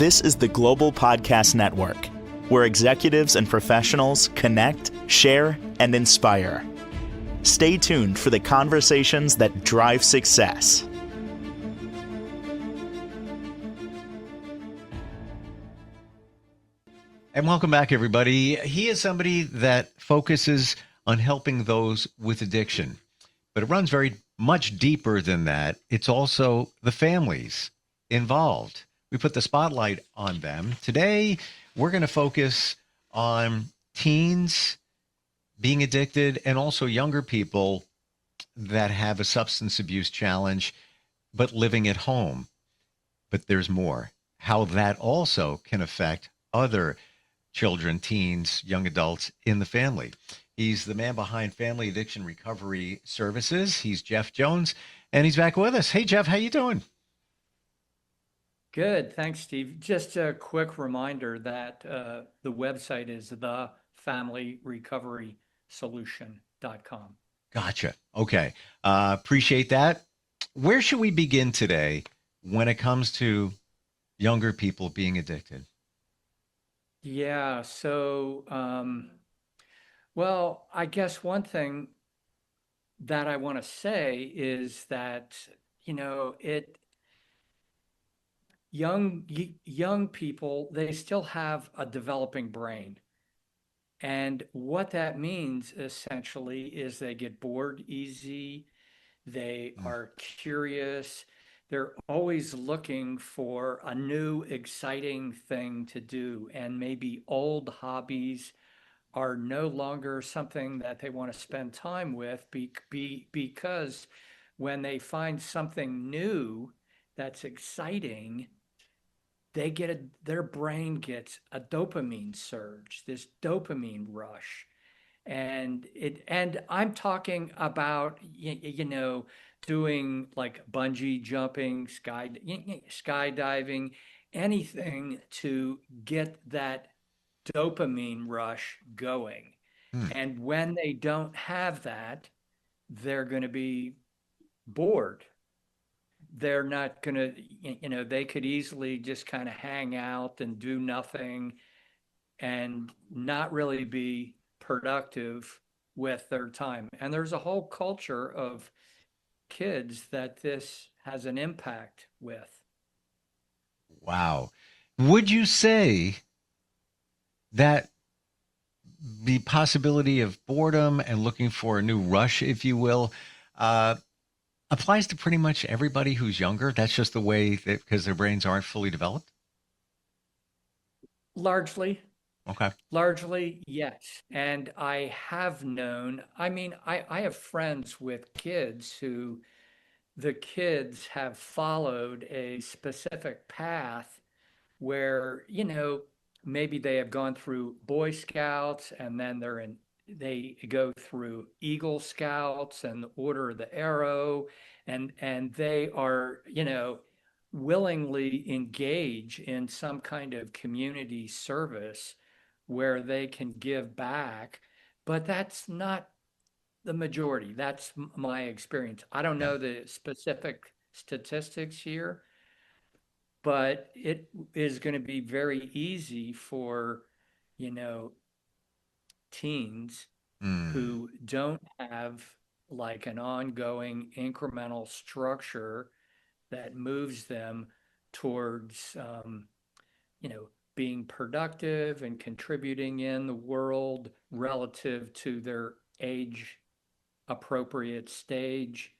This is the Global Podcast Network, where executives and professionals connect, share, and inspire. Stay tuned for the conversations that drive success. And welcome back, everybody. He is somebody that focuses on helping those with addiction, but it runs very much deeper than that. It's also the families involved. We put the spotlight on them. Today, we're going to focus on teens being addicted and also younger people that have a substance abuse challenge, but living at home. But there's more. How that also can affect other children, teens, young adults in the family. He's the man behind Family Addiction Recovery Services. He's Jeff Jones, and he's back with us. Hey, Jeff, how you doing? Good. Thanks, Steve. Just a quick reminder that the website is thefamilyrecoverysolution.com. Gotcha. Okay. Appreciate that. Where should we begin today when it comes to younger people being addicted? Yeah. So, well, I guess one thing that I want to say is that, young people, they still have a developing brain. And what that means essentially is they get bored easy, they are curious, they're always looking for a new, exciting thing to do, and maybe old hobbies are no longer something that they want to spend time with because when they find something new that's exciting, their brain gets a dopamine surge, this dopamine rush. And I'm talking about doing like bungee jumping, skydiving, anything to get that dopamine rush going. Hmm. And when they don't have that, they're going to be bored. They're not going to, they could easily just kind of hang out and do nothing and not really be productive with their time. And there's a whole culture of kids that this has an impact with. Wow. Would you say that the possibility of boredom and looking for a new rush, if you will, applies to pretty much everybody who's younger? That's just the way that because their brains aren't fully developed? Largely, Okay. largely, yes. And I have known, I have friends with kids who the kids have followed a specific path where, maybe they have gone through Boy Scouts and then they go through Eagle Scouts and the Order of the Arrow, and they are, willingly engage in some kind of community service where they can give back. But that's not the majority. That's my experience. I don't Yeah. know the specific statistics here, but it is going to be very easy for, you know, teens Mm. who don't have like an ongoing incremental structure that moves them towards, being productive and contributing in the world relative to their age appropriate stage.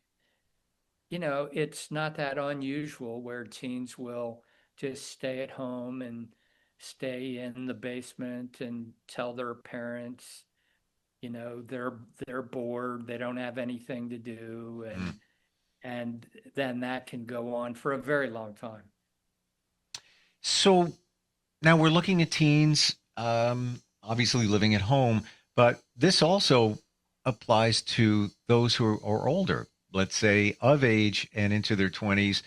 It's not that unusual where teens will just stay at home and stay in the basement and tell their parents, they're bored, they don't have anything to do, Mm. and then that can go on for a very long time. So now we're looking at teens, obviously living at home, but this also applies to those who are older, let's say of age and into their 20s.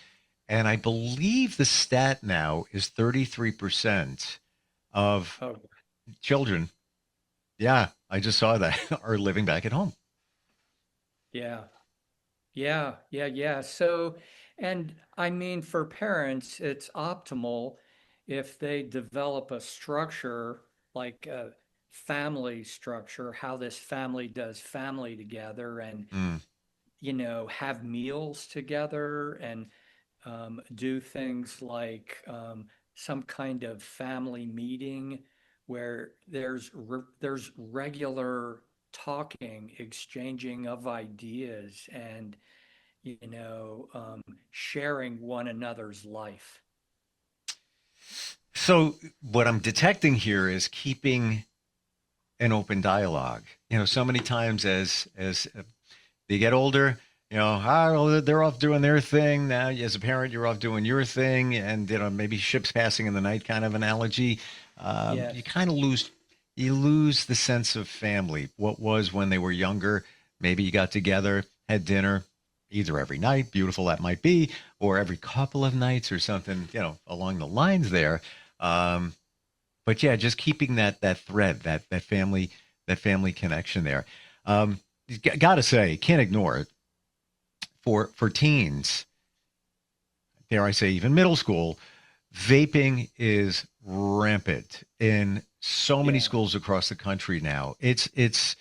And I believe the stat now is 33% of Oh, children. Yeah, I just saw that are living back at home. yeah. Yeah, yeah, yeah. So, and I mean, for parents, it's optimal if they develop a structure like a family structure, how this family does family together and, Mm. have meals together and do things like some kind of family meeting where there's regular talking, exchanging of ideas, and sharing one another's life. So what I'm detecting here is keeping an open dialogue. So many times as they get older, well, they're off doing their thing. Now, as a parent, you're off doing your thing, and maybe ships passing in the night kind of analogy. Yes. You kind of lose the sense of family. What was when they were younger? Maybe you got together, had dinner, either every night, beautiful that might be, or every couple of nights or something, along the lines there. Um, but yeah, just keeping that thread, that family connection there. Got to say, can't ignore it. For teens, dare I say, even middle school, vaping is rampant in so many Yeah. schools across the country now. It's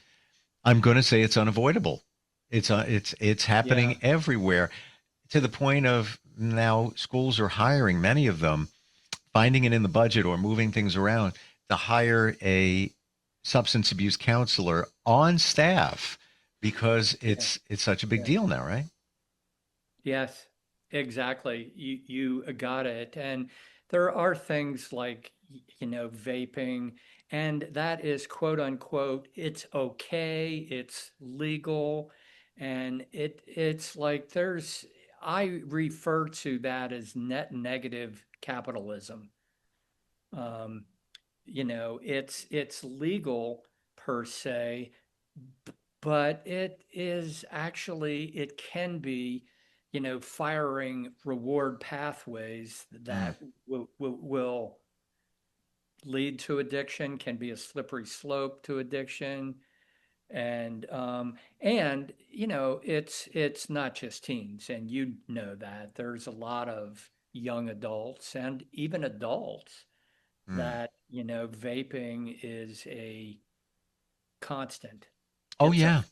I'm going to say it's unavoidable. It's Yeah. happening everywhere, to the point of now schools are hiring, many of them, finding it in the budget or moving things around to hire a substance abuse counselor on staff because Yeah. it's such a big Yes. deal now, right? Yes, exactly. You got it. And there are things like, vaping, and that is quote unquote, it's okay, it's legal, and it's like I refer to that as net negative capitalism. Um, it's legal per se, but it can be, firing reward pathways Mm. that will lead to addiction, can be a slippery slope to addiction. And it's not just teens, and that there's a lot of young adults and even adults Mm. that, vaping is a constant. Oh It's a yeah.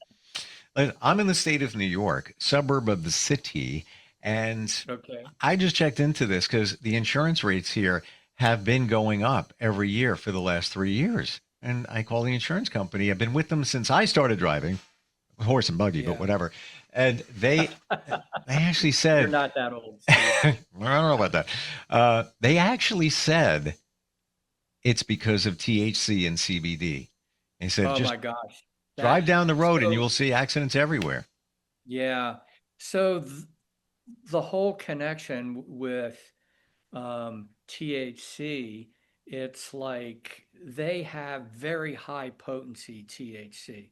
I'm in the state of New York, suburb of the city, and okay. I just checked into this because the insurance rates here have been going up every year for the last 3 years. And I call the insurance company. I've been with them since I started driving, horse and buggy, but Yeah. whatever. And they actually You're said, not that old, Steve. I don't know about that. They actually said it's because of THC and CBD. They said, Oh just my gosh. drive That down the road and you so will see accidents everywhere. yeah. So the whole connection with THC, it's like they have very high potency THC.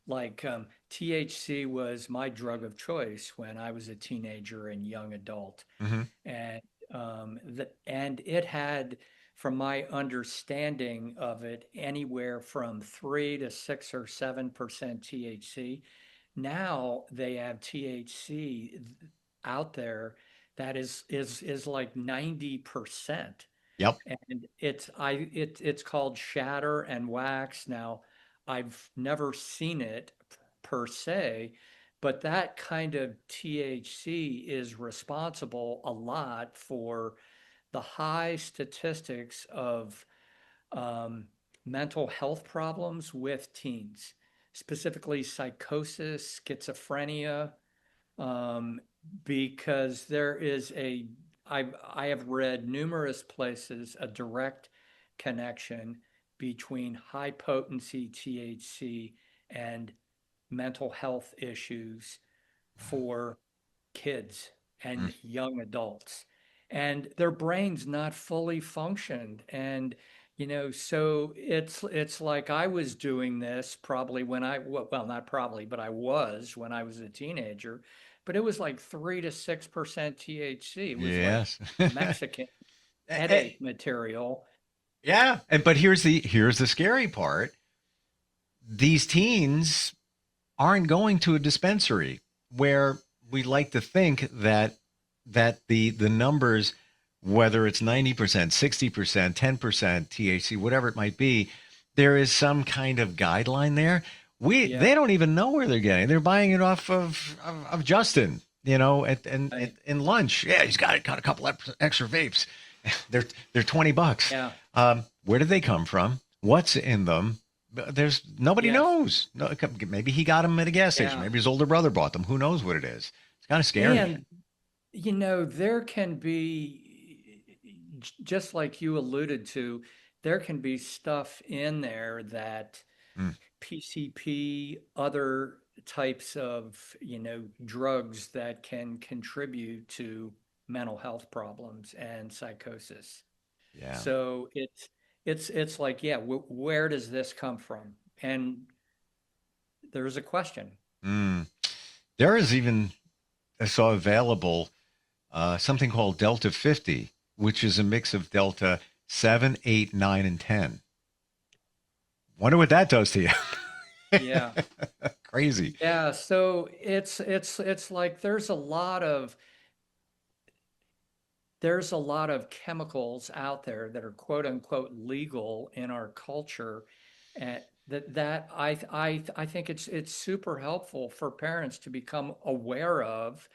Like THC was my drug of choice when I was a teenager and young adult. Hmm. And and it had, from my understanding of it, anywhere from 3 to 6 or 7% THC. Now they have THC out there that is like 90%. Yep. And it's called shatter and wax. Now, I've never seen it per se, but that kind of THC is responsible a lot for the high statistics of um, mental health problems with teens, specifically psychosis, schizophrenia, um, because I have read numerous places a direct connection between high potency THC and mental health issues for kids Mm. and young adults, and their brains not fully functioned. And so it's like I was doing this probably when well, not probably, but I was when I was a teenager, but it was like 3 to 6% THC. It was like Yes. Mexican Eh, eh, headache material. yeah. And but here's the scary part. These teens aren't going to a dispensary where we like to think that the numbers whether it's 90%, 60%, 10% THC, whatever it might be, there is some kind of guideline there. Yeah, They don't even know where they're getting. They're buying it off of Justin, right. in lunch. Yeah, he's got a couple extra vapes. They're $20. Yeah, Where did they come from? What's in them? There's nobody yes, knows. No, maybe he got them at a gas station. yeah. Maybe his older brother bought them. Who knows what it is? It's kind of scary. And, there can be, just like you alluded to, there can be stuff in there that Mm, PCP, other types of, drugs that can contribute to mental health problems and psychosis. yeah. So it's like, yeah, where does this come from? And there's a question. Mm. There is even I saw available something called Delta 50, which is a mix of Delta 7, 8, 9, and 10. Wonder what that does to you. Yeah. Crazy. Yeah, so it's like there's a lot of chemicals out there that are quote unquote legal in our culture, and that I think it's super helpful for parents to become aware of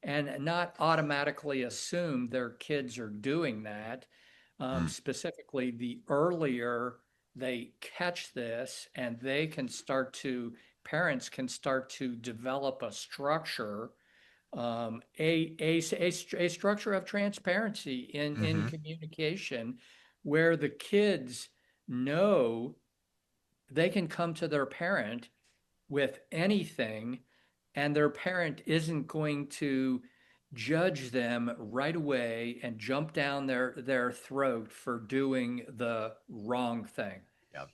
and not automatically assume their kids are doing that. Mm, Specifically, the earlier they catch this and parents can start to develop a structure, a structure of transparency in hmm. communication, where the kids know they can come to their parent with anything, and their parent isn't going to judge them right away and jump down their throat for doing the wrong thing. Yeah.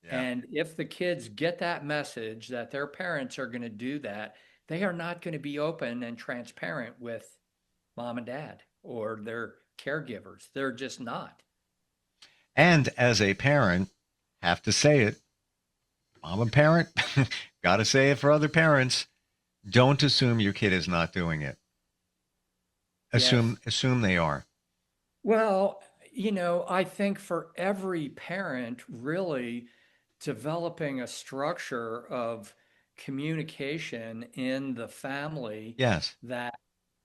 Yeah. And if the kids get that message that their parents are going to do that, they are not going to be open and transparent with mom and dad or their caregivers. They're just not. And as a parent, have to say it. I'm a parent. Got to say it for other parents. Don't assume your kid is not doing it. Yes. Assume they are. Well, I think for every parent, really developing a structure of communication in the family Yes. that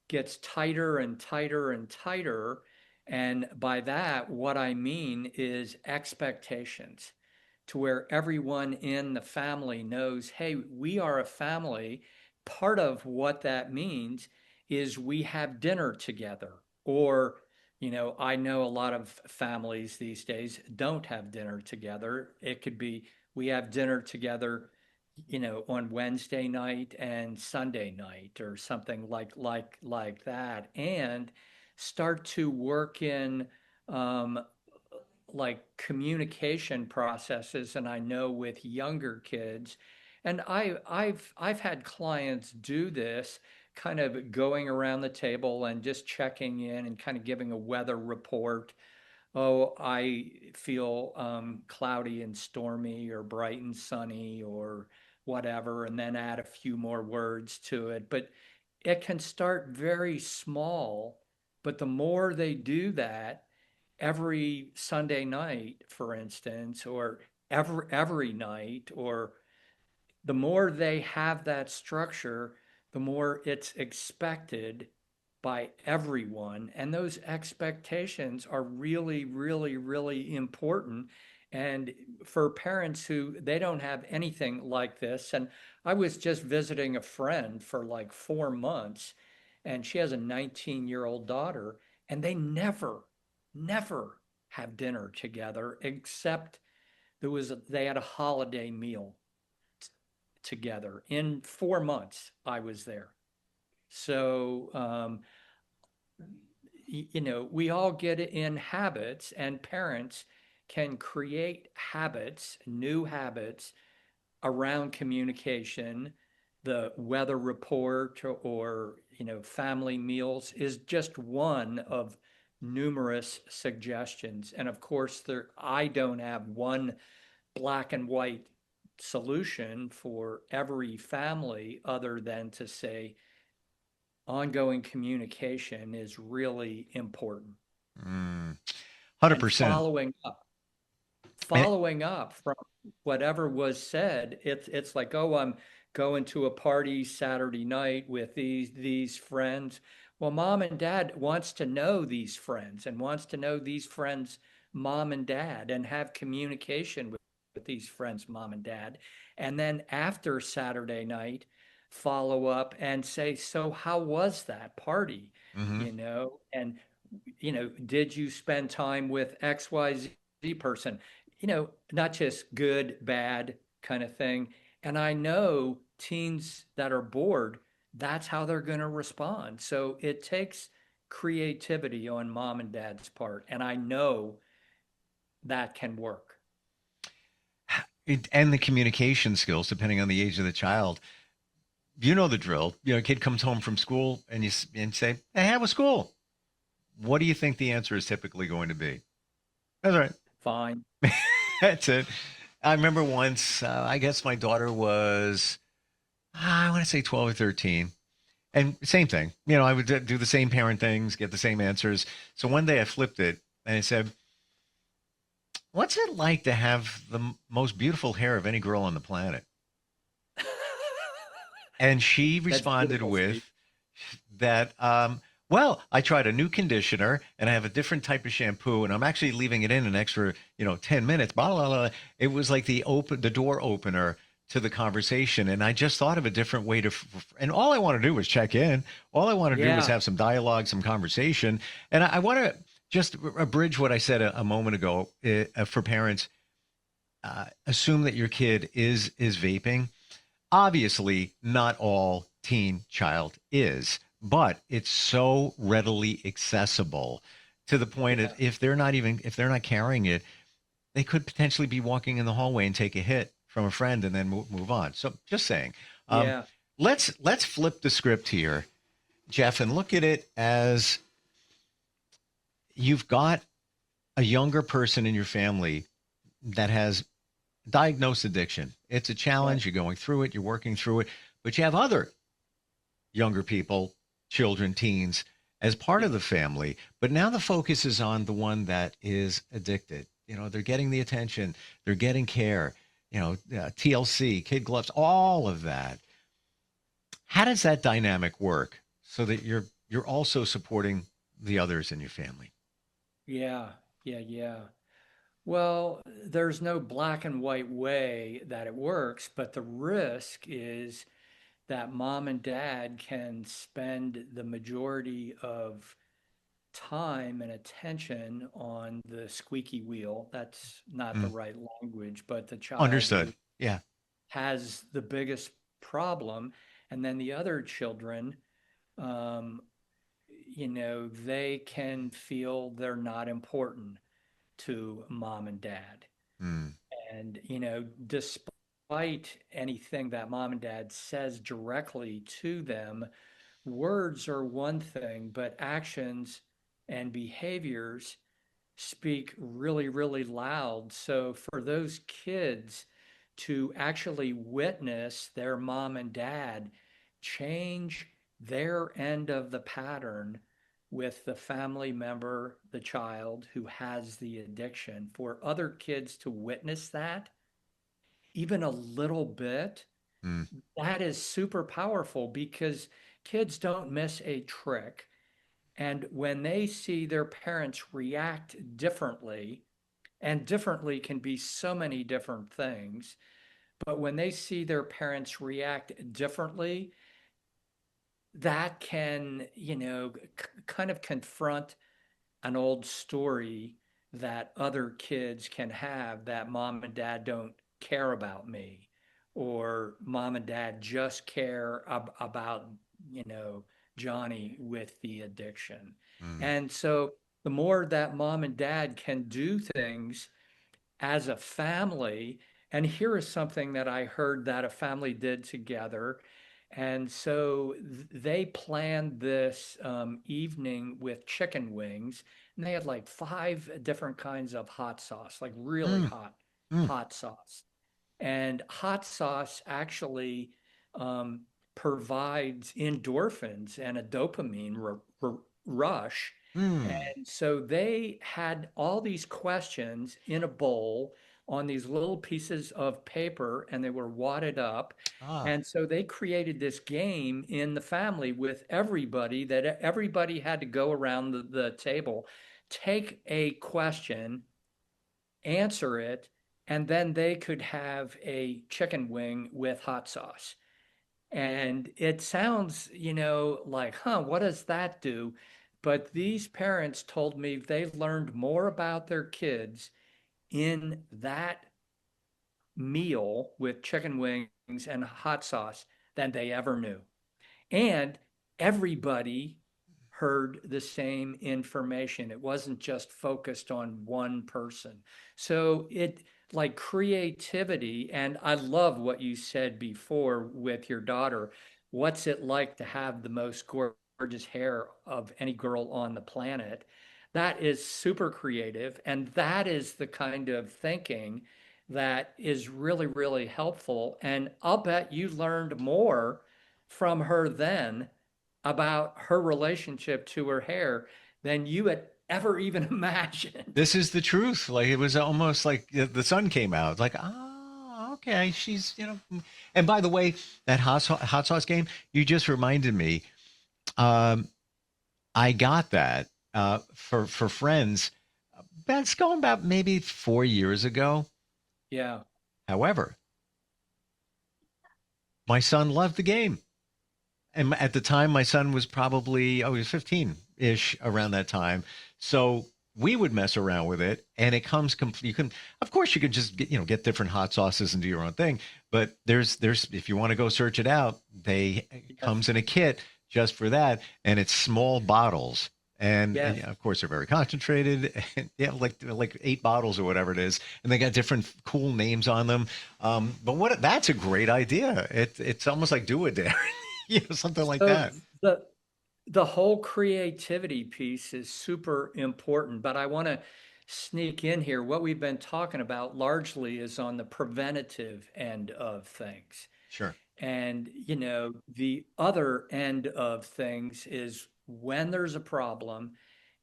gets tighter and tighter and tighter. And by that, what I mean is expectations, to where everyone in the family knows, hey, we are a family. Part of what that means is we have dinner together. Or, I know a lot of families these days don't have dinner together. It could be we have dinner together, on Wednesday night and Sunday night or something like that, and start to work in, um, like communication processes. And I know with younger kids, and I've had clients do this, kind of going around the table and just checking in and kind of giving a weather report. Oh, I feel cloudy and stormy or bright and sunny or whatever, and then add a few more words to it. But it can start very small, but the more they do that every Sunday night, for instance, or every night, or the more they have that structure, the more it's expected by everyone. And those expectations are really, really, really important. And for parents who they don't have anything like this, and I was just visiting a friend for like 4 months, and she has a 19-year-old daughter, and they never have dinner together except they had a holiday meal together in 4 months I was there. So, we all get in habits, and parents can create habits, new habits around communication. The weather report or, family meals is just one of numerous suggestions. And of course, I don't have one black and white solution for every family, other than to say ongoing communication is really important. Mm, and 100%. And, following up from whatever was said. It's like, oh, I'm going to a party Saturday night with these friends. Well, mom and dad wants to know these friends and wants to know these friends' mom and dad and have communication with these friends' mom and dad. And then after Saturday night, follow up and say, so how was that party? mhm. And did you spend time with XYZ person? Not just good, bad kind of thing. And I know teens that are bored, that's how they're going to respond. So it takes creativity on mom and dad's part. And I know that can work. And the communication skills, depending on the age of the child. You know the drill. A kid comes home from school and and say, "Hey, how was school?" What do you think the answer is typically going to be? That's all right. Fine. That's it. I remember once, I guess my daughter was, I want to say 12 or 13. And same thing. I would do the same parent things, get the same answers. So one day I flipped it and I said, "What's it like to have the most beautiful hair of any girl on the planet?" And she That's responded beautiful, Steve. with that, well, I tried a new conditioner and I have a different type of shampoo and I'm actually leaving it in an extra, 10 minutes, blah, blah, blah. It was like the door opener to the conversation. And I just thought of a different way and all I want to do was check in. All I want to do was Yeah. have some dialogue, some conversation. And I want to just abridge what I said a moment ago for parents. Assume that your kid is vaping. Obviously, not all teen child is, but it's so readily accessible to the point Yeah. that if they're not carrying it, they could potentially be walking in the hallway and take a hit from a friend and then move on. So just saying, um, Yeah. let's flip the script here, Jeff, and look at it as you've got a younger person in your family that has diagnosed addiction. It's a Right. challenge. You're going through it. You're working through it, but you have other younger people, children, teens, as part of Yeah. the family. But now the focus is on the one that is addicted. They're getting the attention, they're getting care, TLC, kid gloves, all of that. How does that dynamic work so that you're also supporting the others in your family? Yeah. Yeah. Yeah. Well, there's no black and white way that it works, but the risk is that mom and dad can spend the majority of time and attention on the squeaky wheel. That's not the Mm, right language, but the child who understood. Yeah. has the biggest problem. And then the other children, um, they can feel they're not important to mom and dad. Mm, And, despite anything that mom and dad says directly to them, words are one thing, but actions and behaviors speak really, really loud. So for those kids to actually witness their mom and dad change their end of the pattern with the family member, the child who has the addiction, for other kids to witness that, even a little bit, mm, that is super powerful because kids don't miss a trick. And when they see their parents react differently, and differently can be so many different things, but when they see their parents react differently, that can, kind of confront an old story that other kids can have, that mom and dad don't care about me, or mom and dad just care about, you know, Johnny with the addiction. mm, And so the more that mom and dad can do things as a family, and here is something that I heard that a family did together. And so they planned this evening with chicken wings, and they had like five different kinds of hot sauce, like really mm, hot, mm. hot sauce. And hot sauce actually um, provides endorphins and a dopamine rush. Hmm. And so they had all these questions in a bowl on these little pieces of paper, and they were wadded up. Ah. And so they created this game in the family with everybody, that everybody had to go around the table, take a question, answer it, and then they could have a chicken wing with hot sauce. And it sounds, like, huh, what does that do? But these parents told me they learned more about their kids in that meal with chicken wings and hot sauce than they ever knew. And everybody heard the same information. It wasn't just focused on one person. So it like creativity, and I love what you said before with your daughter. What's it like to have the most gorgeous hair of any girl on the planet? That is super creative. And that is the kind of thinking that is really, really helpful. And I'll bet you learned more from her then about her relationship to her hair than you had ever even imagined. This is the truth. Like it was almost like the sun came out. Like, oh, okay, she's, And by the way, that hot sauce game, you just reminded me. Um, I got that for friends. That's going about maybe 4 years ago. Yeah. However, my son loved the game. And at the time, my son was probably, he was 15-ish around that time. So we would mess around with it, and it comes complete. You can, of course, you can just get different hot sauces and do your own thing. But there's if you want to go search it out, it Yes. comes in a kit just for that, and it's small bottles. And Yes. of course, they're very concentrated. And, yeah, like 8 bottles or whatever it is, and they got different cool names on them. But that's a great idea. It's almost like do a dare. Something like So that. the the whole creativity piece is super important, but I want to sneak in here. What we've been talking about largely is on the preventative end of things. Sure. And, the other end of things is when there's a problem,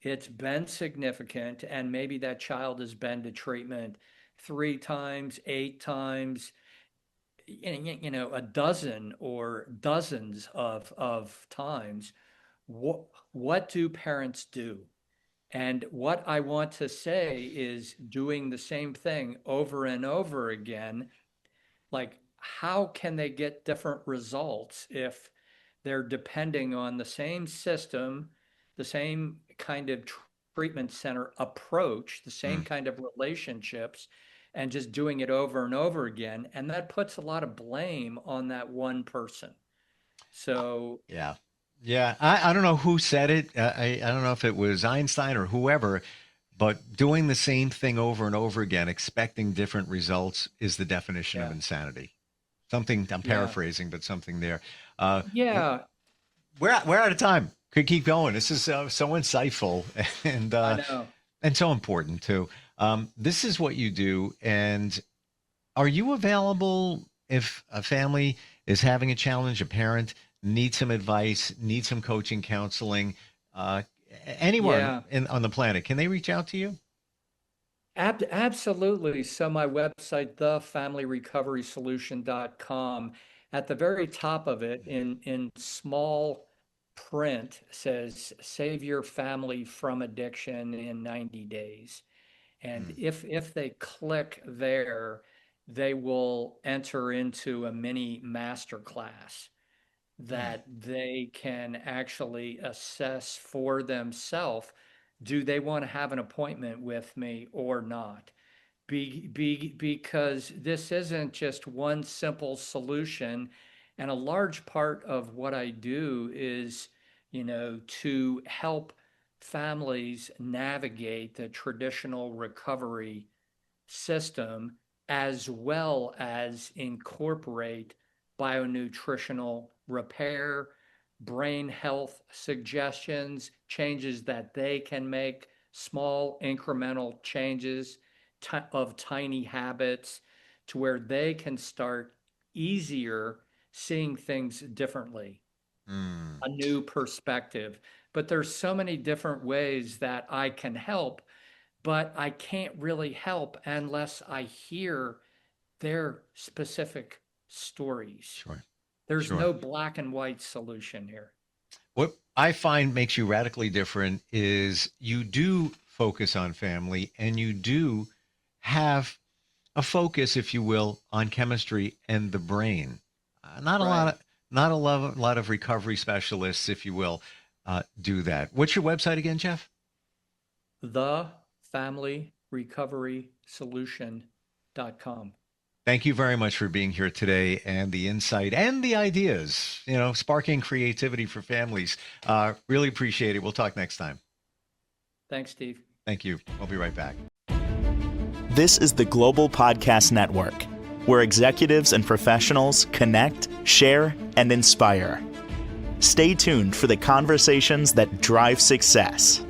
it's been significant, and maybe that child has been to treatment 3 times, 8 times, a dozen or dozens of times. What do parents do? And what I want to say is doing the same thing over and over again. Like, how can they get different results if they're depending on the same system, the same kind of treatment center approach, the same Mm. kind of relationships, and just doing it over and over again? And that puts a lot of blame on that one person. So, Yeah. Yeah. I don't know who said it. I don't know if it was Einstein or whoever, but doing the same thing over and over again, expecting different results is the definition of yeah, insanity. Something I'm yeah, paraphrasing, but something there. Uh, w- yeah, we're out of time. Could keep going. This is so insightful and I uh, know. and so important too. This is what you do, and are you available if a family is having a challenge, a parent needs some advice, needs some coaching, counseling? Uh, Anyone Yeah. on the planet, can they reach out to you? Absolutely. So my website, thefamilyrecoverysolution.com, at the very top of it in small print says save your family from addiction in 90 days. And Mm, if they click there, they will enter into a mini masterclass mm, that they can actually assess for themselves. Do they want to have an appointment with me or not? Because this isn't just one simple solution. And a large part of what I do is, to help families navigate the traditional recovery system as well as incorporate bionutritional repair, brain health suggestions, changes that they can make, small incremental changes of tiny habits to where they can start easier seeing things differently, mm. a new perspective. but there's so many different ways that I can help, but I can't really help unless I hear their specific stories. Sure. There's Sure. no black and white solution here. What I find makes you radically different is you do focus on family and you do have a focus, if you will, on chemistry and the brain. Not a Right. lot of recovery specialists, if you will, do that. What's your website again, Jeff? TheFamilyRecoverySolution.com. Thank you very much for being here today and the insight and the ideas, sparking creativity for families. Really appreciate it. We'll talk next time. Thanks, Steve. Thank you. I'll be right back. This is the Global Podcast Network, where executives and professionals connect, share, and inspire. Stay tuned for the conversations that drive success.